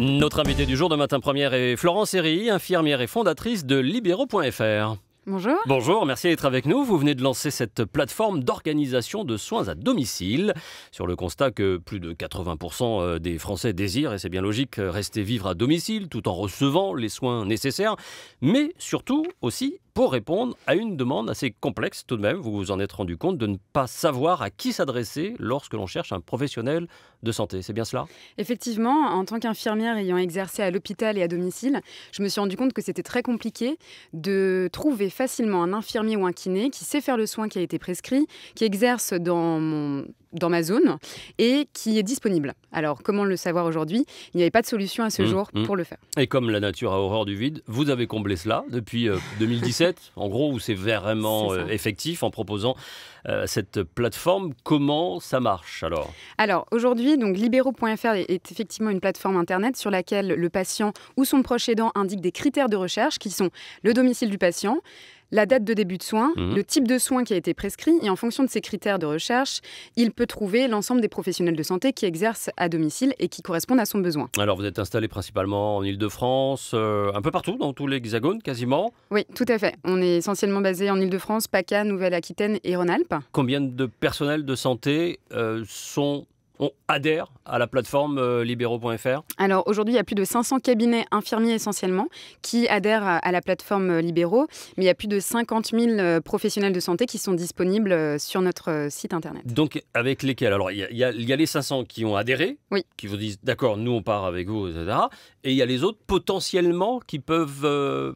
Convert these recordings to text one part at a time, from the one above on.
Notre invitée du jour de Matin Première est Florence Herry, infirmière et fondatrice de Libero.fr. Bonjour. Bonjour, merci d'être avec nous. Vous venez de lancer cette plateforme d'organisation de soins à domicile sur le constat que plus de 80% des Français désirent, et c'est bien logique, rester vivre à domicile tout en recevant les soins nécessaires, mais surtout aussi pour répondre à une demande assez complexe tout de même. Vous vous en êtes rendu compte de ne pas savoir à qui s'adresser lorsque l'on cherche un professionnel de santé. C'est bien cela ? Effectivement, en tant qu'infirmière ayant exercé à l'hôpital et à domicile, je me suis rendu compte que c'était très compliqué de trouver facilement un infirmier ou un kiné qui sait faire le soin qui a été prescrit, qui exerce dans ma zone et qui est disponible. Alors, comment le savoir aujourd'hui ? Il n'y avait pas de solution à ce jour pour le faire. Et comme la nature a horreur du vide, vous avez comblé cela depuis 2017, en gros, où c'est vraiment effectif en proposant cette plateforme. Comment ça marche alors ? Alors, aujourd'hui, donc Libero.fr est effectivement une plateforme internet sur laquelle le patient ou son proche aidant indique des critères de recherche qui sont le domicile du patient, la date de début de soins, le type de soins qui a été prescrit, et en fonction de ces critères de recherche, il peut trouver l'ensemble des professionnels de santé qui exercent à domicile et qui correspondent à son besoin. Alors vous êtes installé principalement en Île-de-France, un peu partout, dans tout l'Hexagone quasiment ? Oui, tout à fait. On est essentiellement basé en Île-de-France, PACA, Nouvelle-Aquitaine et Rhône-Alpes. Combien de personnels de santé adhèrent à la plateforme Libero.fr ? Alors aujourd'hui, il y a plus de 500 cabinets infirmiers essentiellement qui adhèrent à la plateforme Libero, mais il y a plus de 50 000 professionnels de santé qui sont disponibles sur notre site internet. Donc avec lesquels ? Alors il y a les 500 qui ont adhéré, oui, qui vous disent d'accord, nous on part avec vous, etc. Et il y a les autres potentiellement qui peuvent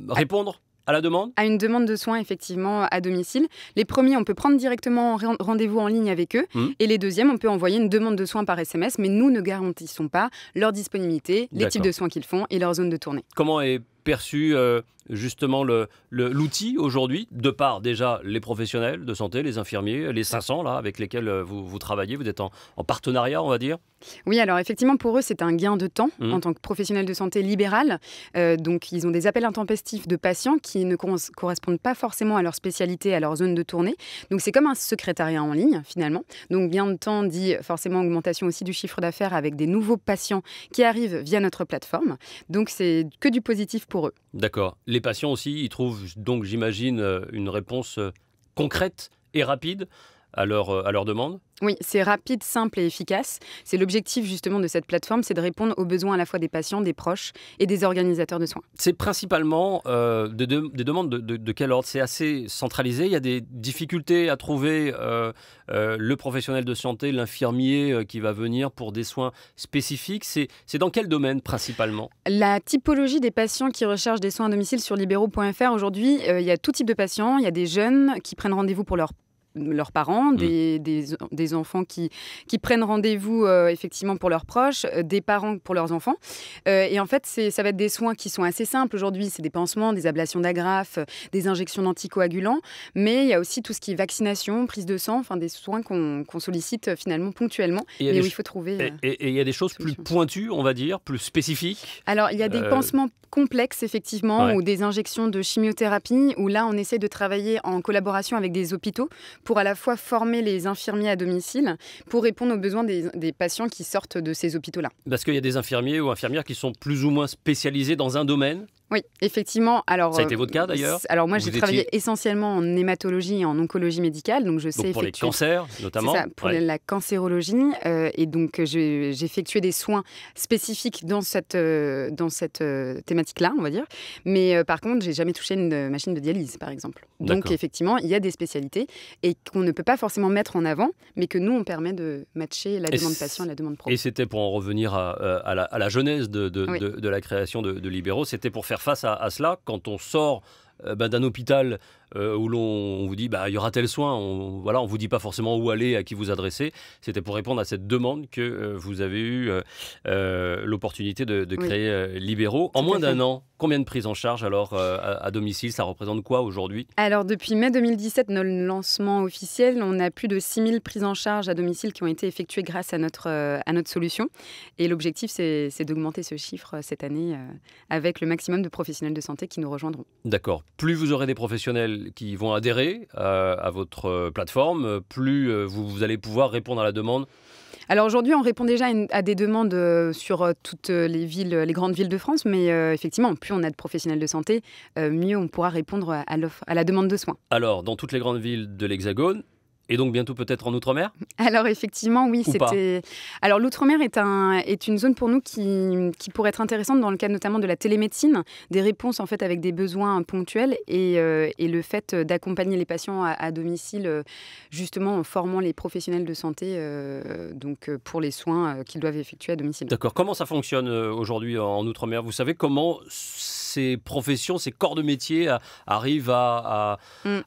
répondre à la demande ? À une demande de soins, effectivement, à domicile. Les premiers, on peut prendre directement rendez-vous en ligne avec eux. Et les deuxièmes, on peut envoyer une demande de soins par SMS, mais nous ne garantissons pas leur disponibilité, les types de soins qu'ils font et leur zone de tournée. Comment est perçu justement l'outil aujourd'hui, de par déjà les professionnels de santé, les infirmiers, les 500 là, avec lesquels vous travaillez, vous êtes en partenariat, on va dire ? Oui, alors effectivement, pour eux, c'est un gain de temps en tant que professionnels de santé libéral. Donc, ils ont des appels intempestifs de patients qui ne correspondent pas forcément à leur spécialité, à leur zone de tournée. Donc, c'est comme un secrétariat en ligne, finalement. Donc, gain de temps dit forcément augmentation aussi du chiffre d'affaires avec des nouveaux patients qui arrivent via notre plateforme. Donc, c'est que du positif pour eux. D'accord. Les patients aussi, ils trouvent donc, j'imagine, une réponse concrète et rapide à leur demande ? Oui, c'est rapide, simple et efficace. C'est l'objectif justement de cette plateforme, c'est de répondre aux besoins à la fois des patients, des proches et des organisateurs de soins. C'est principalement des demandes de quel ordre ? C'est assez centralisé, il y a des difficultés à trouver le professionnel de santé, l'infirmier qui va venir pour des soins spécifiques. C'est dans quel domaine principalement ? La typologie des patients qui recherchent des soins à domicile sur Libero.fr, aujourd'hui, il y a tout type de patients. Il y a des jeunes qui prennent rendez-vous pour leurs parents, des enfants qui prennent rendez-vous effectivement pour leurs proches, des parents pour leurs enfants. Et en fait, ça va être des soins qui sont assez simples aujourd'hui. C'est des pansements, des ablations d'agrafes, des injections d'anticoagulants. Mais il y a aussi tout ce qui est vaccination, prise de sang, enfin des soins qu'on sollicite finalement ponctuellement, mais où il faut trouver... Et il y a des choses plus pointues, on va dire, plus spécifiques ? Alors, il y a des pansements complexes, effectivement, ou des injections de chimiothérapie, où là, on essaie de travailler en collaboration avec des hôpitaux pour à la fois former les infirmiers à domicile pour répondre aux besoins des patients qui sortent de ces hôpitaux-là. Parce qu'il y a des infirmiers ou infirmières qui sont plus ou moins spécialisés dans un domaine ? Oui, effectivement. Alors, ça a été votre cas d'ailleurs ? Alors moi, j'ai travaillé essentiellement en hématologie et en oncologie médécale, donc je sais pour les cancers notamment. C'est ça, pour la cancérologie, et donc j'ai effectué des soins spécifiques dans cette thématique-là, on va dire. Mais par contre, j'ai jamais touché une machine de dialyse, par exemple. Donc effectivement, il y a des spécialités et qu'on ne peut pas forcément mettre en avant, mais que nous, on permet de matcher la demande patient à la demande pro. Et c'était pour en revenir à la genèse de la création de Libero, c'était pour faire face à cela quand on sort d'un hôpital où on vous dit il y aura tel soin, on vous dit pas forcément où aller, à qui vous adresser. C'était pour répondre à cette demande que vous avez eu l'opportunité de créer Libero. En moins d'un an, combien de prises en charge alors à domicile ? Ça représente quoi aujourd'hui ? Alors depuis mai 2017, notre lancement officiel, on a plus de 6000 prises en charge à domicile qui ont été effectuées grâce à notre solution. Et l'objectif, c'est d'augmenter ce chiffre cette année avec le maximum de professionnels de santé qui nous rejoindront. D'accord. Plus vous aurez des professionnels qui vont adhérer à votre plateforme, plus vous allez pouvoir répondre à la demande Alors aujourd'hui, on répond déjà à des demandes sur toutes les grandes villes de France, mais effectivement, plus on a de professionnels de santé, mieux on pourra répondre à la demande de soins. Alors, dans toutes les grandes villes de l'Hexagone, et donc bientôt peut-être en Outre-mer? Alors effectivement, oui, c'était. Alors l'Outre-mer est une zone pour nous qui pourrait être intéressante dans le cadre notamment de la télémédecine, des réponses en fait avec des besoins ponctuels et le fait d'accompagner les patients à domicile, justement en formant les professionnels de santé pour les soins qu'ils doivent effectuer à domicile. D'accord. Comment ça fonctionne aujourd'hui en Outre-mer? Vous savez comment ces professions, ces corps de métier arrivent à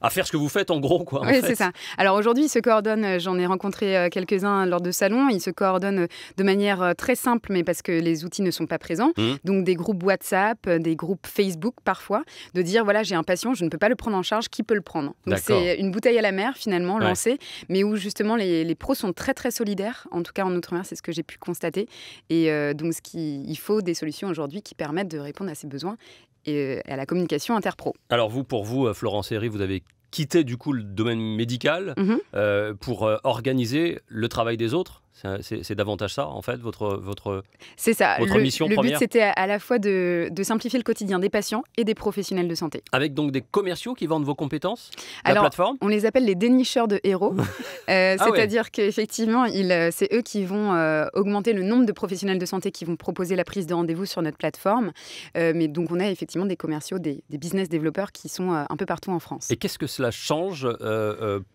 faire ce que vous faites en gros, quoi? Oui, c'est ça. Alors aujourd'hui, ils se coordonnent, j'en ai rencontré quelques-uns lors de salons, ils se coordonnent de manière très simple, mais parce que les outils ne sont pas présents. Donc des groupes WhatsApp, des groupes Facebook parfois, de dire voilà, j'ai un patient, je ne peux pas le prendre en charge, qui peut le prendre? Donc c'est une bouteille à la mer finalement lancée, mais où justement les pros sont très très solidaires, en tout cas en Outre-mer, c'est ce que j'ai pu constater. Et donc il faut des solutions aujourd'hui qui permettent de répondre à ces besoins et à la communication interpro. Alors pour vous, Florence Herry, vous avez quitté du coup le domaine médical pour organiser le travail des autres. C'est davantage ça, en fait, votre c'est ça. Votre mission première. Le but, c'était à la fois de simplifier le quotidien des patients et des professionnels de santé. Avec donc des commerciaux qui vendent vos compétences, la plateforme? On les appelle les dénicheurs de héros. C'est-à-dire qu'effectivement, c'est eux qui vont augmenter le nombre de professionnels de santé qui vont proposer la prise de rendez-vous sur notre plateforme. Mais donc, on a effectivement des commerciaux, des business développeurs qui sont un peu partout en France. Et qu'est-ce que cela change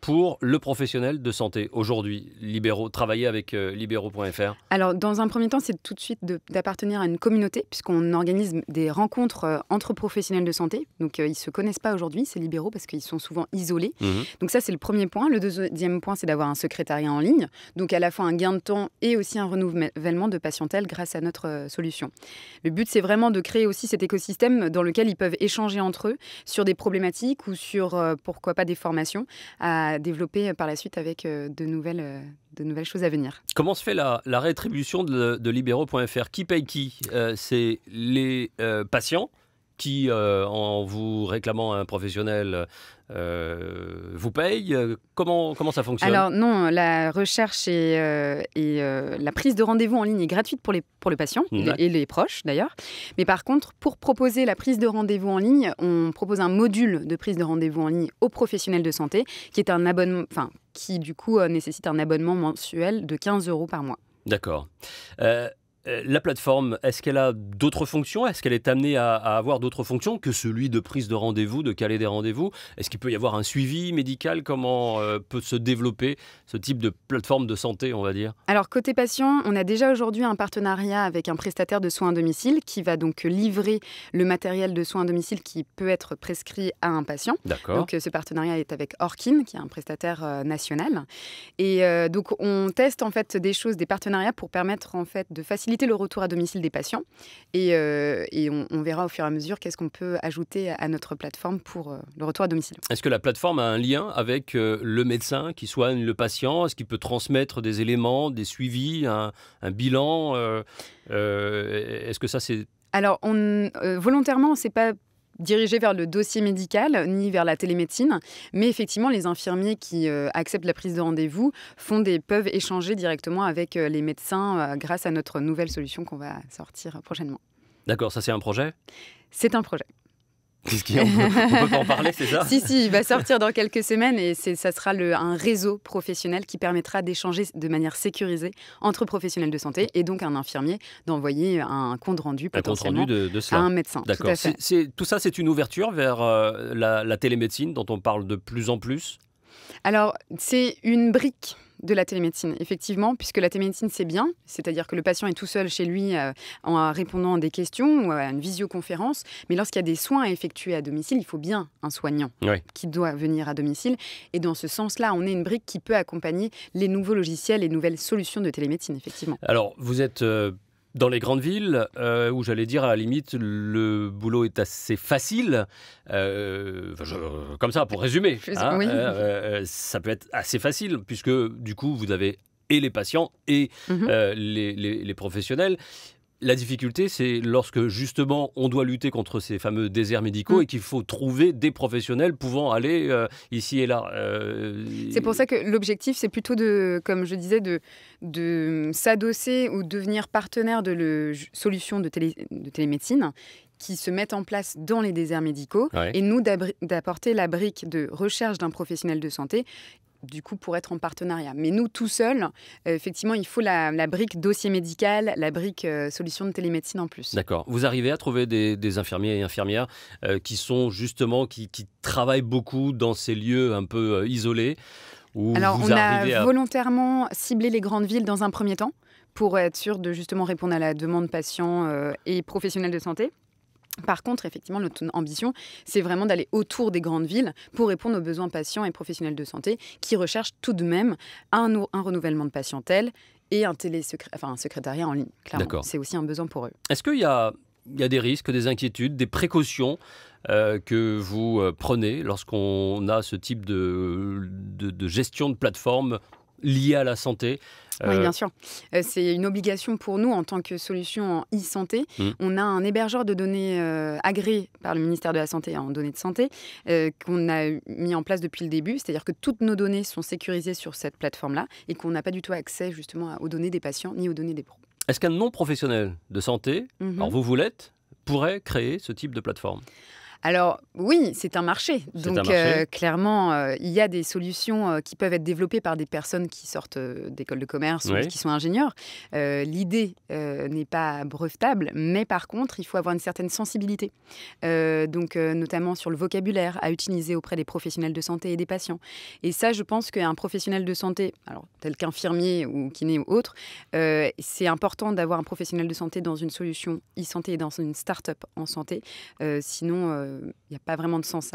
pour le professionnel de santé aujourd'hui, Libéraux, travailler avec Libéraux.fr? Alors, dans un premier temps, c'est tout de suite d'appartenir à une communauté, puisqu'on organise des rencontres entre professionnels de santé. Donc, ils ne se connaissent pas aujourd'hui, ces libéraux, parce qu'ils sont souvent isolés. Donc ça, c'est le premier point. Le deuxième point, c'est d'avoir un secrétariat en ligne. Donc, à la fois un gain de temps et aussi un renouvellement de patientèle grâce à notre solution. Le but, c'est vraiment de créer aussi cet écosystème dans lequel ils peuvent échanger entre eux sur des problématiques ou sur, pourquoi pas, des formations à développer par la suite avec de nouvelles choses à venir. Comment se fait la rétribution de Libéraux.fr? Qui paye qui? C'est les patients qui, en vous réclamant un professionnel, vous payent? Comment ça fonctionne? Alors non, la recherche et la prise de rendez-vous en ligne est gratuite pour le patient et les proches d'ailleurs. Mais par contre, pour proposer la prise de rendez-vous en ligne, on propose un module de prise de rendez-vous en ligne aux professionnels de santé qui est un abonnement, qui du coup nécessite un abonnement mensuel de 15 € par mois. D'accord. La plateforme, est-ce qu'elle a d'autres fonctions? Est-ce qu'elle est amenée à avoir d'autres fonctions que celui de prise de rendez-vous, de caler des rendez-vous? Est-ce qu'il peut y avoir un suivi médical? Comment peut se développer ce type de plateforme de santé, on va dire? Alors, côté patient, on a déjà aujourd'hui un partenariat avec un prestataire de soins à domicile qui va donc livrer le matériel de soins à domicile qui peut être prescrit à un patient. D'accord. Donc, ce partenariat est avec Orkin, qui est un prestataire national. Et donc, on teste en fait des partenariats pour permettre en fait de faciliter le retour à domicile des patients et on verra au fur et à mesure qu'est-ce qu'on peut ajouter à notre plateforme pour le retour à domicile. Est-ce que la plateforme a un lien avec le médecin qui soigne le patient? Est-ce qu'il peut transmettre des éléments, des suivis, un bilan? Est-ce que ça c'est... Alors, volontairement, on ne s'est pas dirigé vers le dossier médical ni vers la télémédecine, mais effectivement les infirmiers qui acceptent la prise de rendez-vous peuvent échanger directement avec les médecins grâce à notre nouvelle solution qu'on va sortir prochainement. D'accord, ça c'est un projet? C'est un projet. Qu'est-ce qu'il y a? On peut pas en parler, c'est ça? Si, il va sortir dans quelques semaines et ça sera un réseau professionnel qui permettra d'échanger de manière sécurisée entre professionnels de santé et donc un infirmier d'envoyer un compte rendu potentiellement de cela. À un médecin. D'accord. Tout ça, c'est une ouverture vers la télémédecine dont on parle de plus en plus? Alors, c'est une brique de la télémédecine, effectivement, puisque la télémédecine, c'est bien, c'est-à-dire que le patient est tout seul chez lui en répondant à des questions ou à une visioconférence, mais lorsqu'il y a des soins à effectuer à domicile, il faut bien un soignant qui doit venir à domicile. Et dans ce sens-là, on est une brique qui peut accompagner les nouveaux logiciels et nouvelles solutions de télémédecine, effectivement. Alors, vous êtes... dans les grandes villes, où j'allais dire à la limite, le boulot est assez facile, comme ça pour résumer, hein, oui. Ça peut être assez facile puisque du coup vous avez et les patients et les professionnels. La difficulté, c'est lorsque justement on doit lutter contre ces fameux déserts médicaux et qu'il faut trouver des professionnels pouvant aller ici et là. C'est pour ça que l'objectif, c'est plutôt de, comme je disais, de s'adosser ou devenir partenaire de solutions de télémédecine qui se mettent en place dans les déserts médicaux et nous d'apporter la brique de recherche d'un professionnel de santé du coup, pour être en partenariat. Mais nous, tout seuls, effectivement, il faut la brique dossier médical, la brique solution de télémédecine en plus. D'accord. Vous arrivez à trouver des infirmiers et infirmières qui sont justement, qui travaillent beaucoup dans ces lieux un peu isolés Alors, on a volontairement ciblé les grandes villes dans un premier temps pour être sûr de justement répondre à la demande patients et professionnels de santé. Par contre, effectivement, notre ambition, c'est vraiment d'aller autour des grandes villes pour répondre aux besoins patients et professionnels de santé qui recherchent tout de même un renouvellement de patientèle et un secrétariat en ligne. Clairement, c'est aussi un besoin pour eux. Est-ce qu'il y a des risques, des inquiétudes, des précautions que vous prenez lorsqu'on a ce type de gestion de plateforme liée à la santé? Oui, bien sûr. C'est une obligation pour nous en tant que solution en e-santé. On a un hébergeur de données agréé par le ministère de la Santé en données de santé qu'on a mis en place depuis le début. C'est-à-dire que toutes nos données sont sécurisées sur cette plateforme-là et qu'on n'a pas du tout accès justement aux données des patients ni aux données des pros. Est-ce qu'un non-professionnel de santé, alors vous l'êtes, pourrait créer ce type de plateforme ? Alors oui, c'est un marché. Donc clairement, il y a des solutions qui peuvent être développées par des personnes qui sortent d'écoles de commerce ou qui sont ingénieurs. L'idée n'est pas brevetable, mais par contre, il faut avoir une certaine sensibilité. Notamment sur le vocabulaire à utiliser auprès des professionnels de santé et des patients. Et ça, je pense qu'un professionnel de santé, alors tel qu'infirmier ou kiné ou autre, c'est important d'avoir un professionnel de santé dans une solution e-santé et dans une start-up en santé. Sinon, il n'y a pas vraiment de sens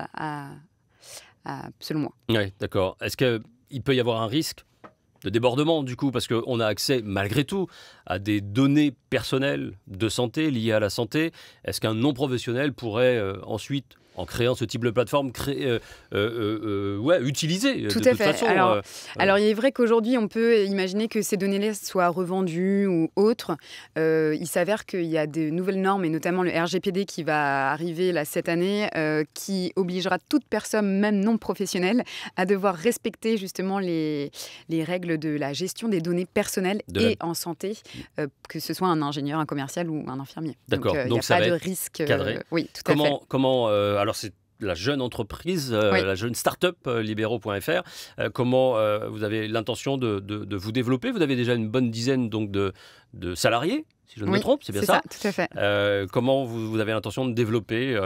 selon moi. Oui, d'accord. Est-ce qu'il peut y avoir un risque de débordement, du coup, parce qu'on a accès, malgré tout, à des données personnelles de santé liées à la santé? Est-ce qu'un non-professionnel pourrait ensuite, en créant ce type de plateforme, utiliser Tout de à toute fait. façon Alors, il est vrai qu'aujourd'hui, on peut imaginer que ces données-là soient revendues ou autres. Il s'avère qu'il y a de nouvelles normes, et notamment le RGPD qui va arriver là, cette année, qui obligera toute personne, même non professionnelle, à devoir respecter justement les règles de la gestion des données personnelles en santé, que ce soit un ingénieur, un commercial ou un infirmier. D'accord. Donc, il n'y a pas de risque. Oui, tout à fait. Alors, c'est la jeune entreprise, la jeune start-up Libero.fr. Comment vous avez l'intention de vous développer? Vous avez déjà une bonne dizaine donc, de salariés, si je ne me trompe, c'est bien ça? C'est ça, tout à fait. Comment vous avez l'intention de développer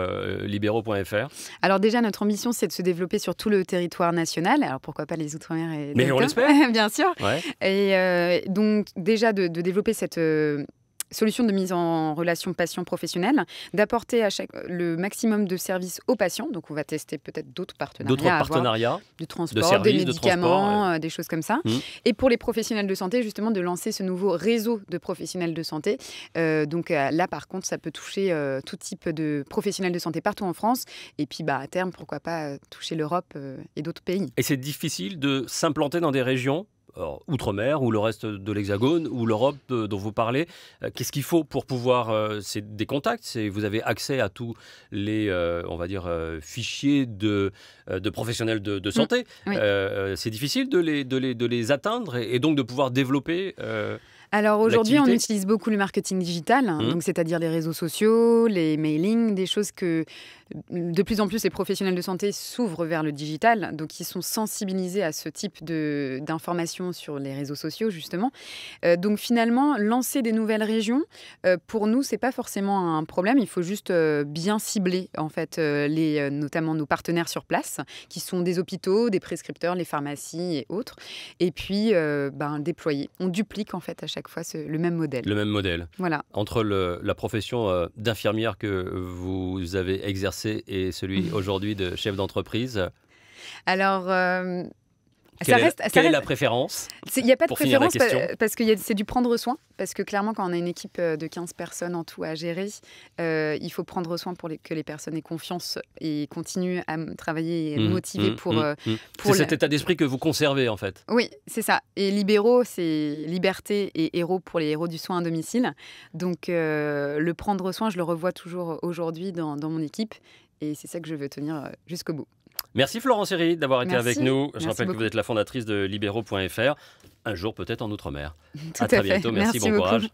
Libero.fr? Alors déjà, notre ambition, c'est de se développer sur tout le territoire national. Alors pourquoi pas les Outre-mer et Mais on l'espère. Bien sûr. Ouais. Et donc déjà de développer cette solution de mise en relation patient-professionnel, d'apporter le maximum de services aux patients. Donc, on va tester peut-être d'autres partenariats. Du transport, de services, des médicaments, des choses comme ça. Et pour les professionnels de santé, justement, de lancer ce nouveau réseau de professionnels de santé. Là, par contre, ça peut toucher tout type de professionnels de santé partout en France. Et puis, à terme, pourquoi pas toucher l'Europe et d'autres pays. Et c'est difficile de s'implanter dans des régions Outre-mer ou le reste de l'Hexagone ou l'Europe dont vous parlez. Qu'est-ce qu'il faut pour pouvoir... c'est des contacts, vous avez accès à tous les fichiers de professionnels de santé. Oui. C'est difficile de les atteindre et donc de pouvoir développer... Alors aujourd'hui, on utilise beaucoup le marketing digital, donc c'est-à-dire les réseaux sociaux, les mailings, des choses que de plus en plus les professionnels de santé s'ouvrent vers le digital, donc ils sont sensibilisés à ce type d'informations sur les réseaux sociaux justement. Donc finalement, lancer des nouvelles régions, pour nous, c'est pas forcément un problème. Il faut juste bien cibler en fait notamment nos partenaires sur place, qui sont des hôpitaux, des prescripteurs, les pharmacies et autres, et puis déployer. On duplique en fait à chaque fois le même modèle. Le même modèle. Voilà. Entre la profession d'infirmière que vous avez exercée et celui aujourd'hui de chef d'entreprise. Alors, Quelle est la préférence? Il n'y a pas de pour finir la préférence question parce que c'est du prendre soin. Parce que clairement, quand on a une équipe de 15 personnes en tout à gérer, il faut prendre soin que les personnes aient confiance et continuent à travailler et être motivées pour c'est cet état d'esprit que vous conservez en fait. Oui, c'est ça. Et libéraux, c'est liberté et héros pour les héros du soin à domicile. Donc le prendre soin, je le revois toujours aujourd'hui dans mon équipe. Et c'est ça que je veux tenir jusqu'au bout. Merci Florence Herry d'avoir été avec nous. Je rappelle beaucoup. que vous êtes la fondatrice de Libéraux.fr. Un jour peut-être en Outre-mer. Tout à très bientôt. Merci, bon beaucoup. courage.